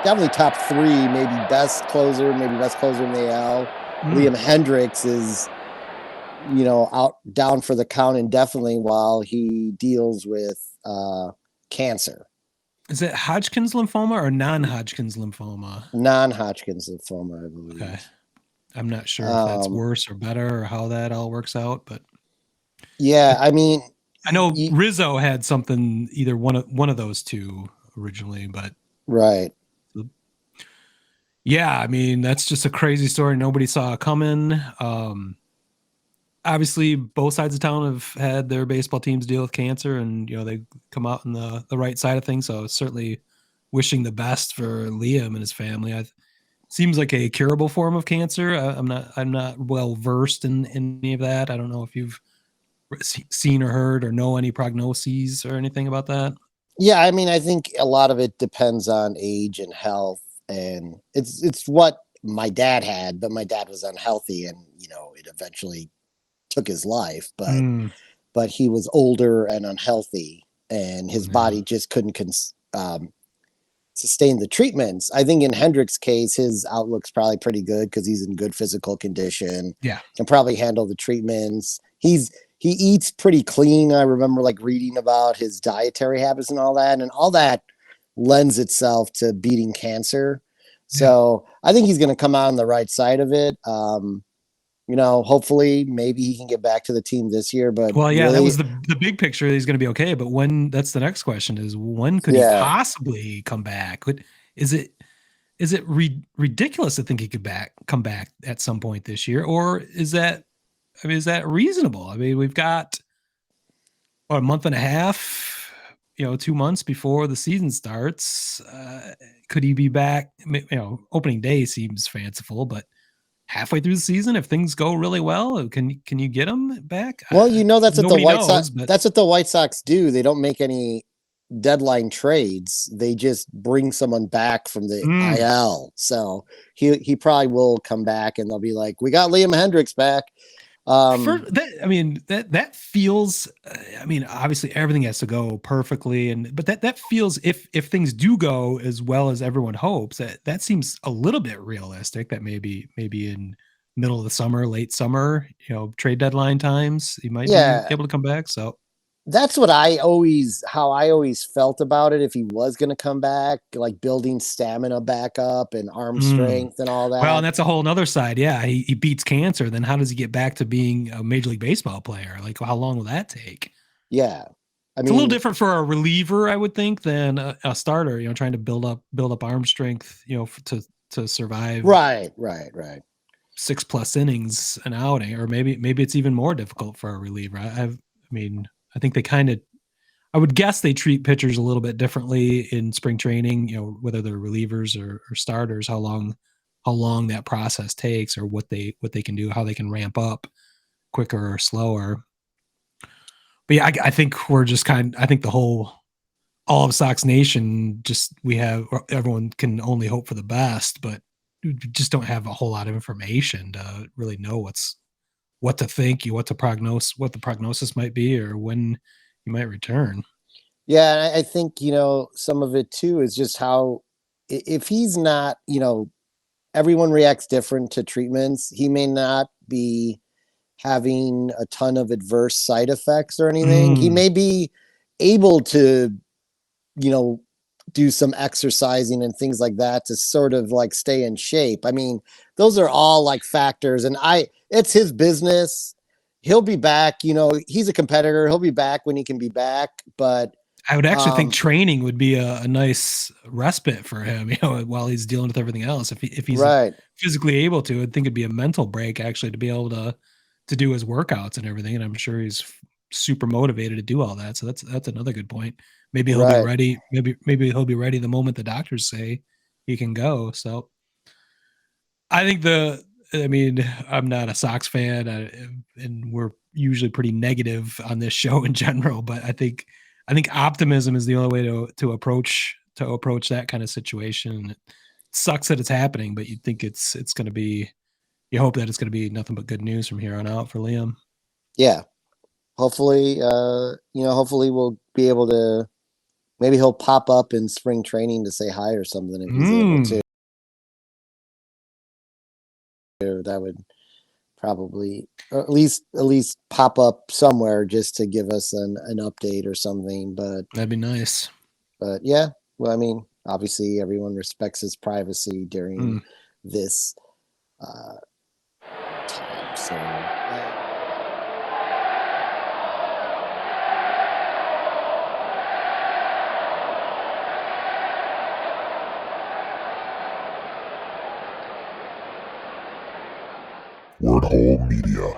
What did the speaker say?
definitely top three, maybe best closer in the AL. Liam Hendriks is, out down for the count indefinitely while he deals with cancer. Is it Hodgkin's lymphoma or non-Hodgkin's lymphoma? Non-Hodgkin's lymphoma, I believe. Okay. I'm not sure if that's worse or better or how that all works out, but yeah, I mean, I know Rizzo had something, either one of those two originally, but right. Yeah, I mean, that's just a crazy story nobody saw coming. Obviously, both sides of town have had their baseball teams deal with cancer, and they come out on the right side of things. So certainly wishing the best for Liam and his family. Seems like a curable form of cancer. I'm not well versed in any of that. I don't know if you've seen or heard or know any prognoses or anything about that. Yeah, I mean, I think a lot of it depends on age and health, and it's what my dad had, but my dad was unhealthy, and it eventually took his life. But he was older and unhealthy, and his body just couldn't sustain the treatments. I think in Hendriks' case, his outlook's probably pretty good because he's in good physical condition. Yeah, can probably handle the treatments. He eats pretty clean. I remember reading about his dietary habits and all that lends itself to beating cancer. So I think he's going to come out on the right side of it. Hopefully maybe he can get back to the team this year, but really, that was the big picture. He's going to be okay. But that's the next question is, when could he possibly come back? Is it ridiculous to think he could come back at some point this year? Or is that reasonable? I mean, we've got a month and a half, 2 months before the season starts. Could he be back? Opening day seems fanciful, but halfway through the season, if things go really well, can you get him back? Well, that's what the White Sox. That's what the White Sox do. They don't make any deadline trades. They just bring someone back from the IL. So he probably will come back, and they'll be like, "We got Liam Hendriks back." That feels. Obviously everything has to go perfectly, but that feels, if things do go as well as everyone hopes, that seems a little bit realistic. That maybe in middle of the summer, late summer, trade deadline times, he might be able to come back. So that's what how I always felt about it. If he was going to come back, like building stamina back up and arm strength and all that. Well, and that's a whole other side. Yeah. He beats cancer. Then how does he get back to being a Major League Baseball player? Like, how long will that take? Yeah. It's a little different for a reliever, I would think, than a starter, trying to build up arm strength, to survive. Right. 6+ innings an outing, or maybe it's even more difficult for a reliever. I think I would guess they treat pitchers a little bit differently in spring training, whether they're relievers or starters, how long that process takes, or what they can do, how they can ramp up quicker or slower. But yeah, I think we're just I think all of Sox Nation, everyone can only hope for the best, but we just don't have a whole lot of information to really know what to think, what the prognosis might be, or when you might return. Yeah, I think some of it too is just how, if he's not, everyone reacts different to treatments. He may not be having a ton of adverse side effects or anything. He may be able to, do some exercising and things like that to sort of stay in shape. I mean, those are all factors, and it's his business. He'll be back. He's a competitor. He'll be back when he can be back. But I would actually think training would be a nice respite for him, while he's dealing with everything else. If he's physically able to, I think it'd be a mental break actually to be able to do his workouts and everything. And I'm sure he's super motivated to do all that. So that's another good point. Maybe he'll be ready. Maybe he'll be ready the moment the doctors say he can go. So I think I'm not a Sox fan, and we're usually pretty negative on this show in general, but I think optimism is the only way to approach that kind of situation. It sucks that it's happening, but you think you hope that it's going to be nothing but good news from here on out for Liam. Yeah. Hopefully, hopefully we'll be able to, Maybe he'll pop up in spring training to say hi or something if he's able to. That would probably, or at least pop up somewhere just to give us an update or something. But that'd be nice. But yeah, well, I mean, obviously everyone respects his privacy during this time. So. Wordhole Media.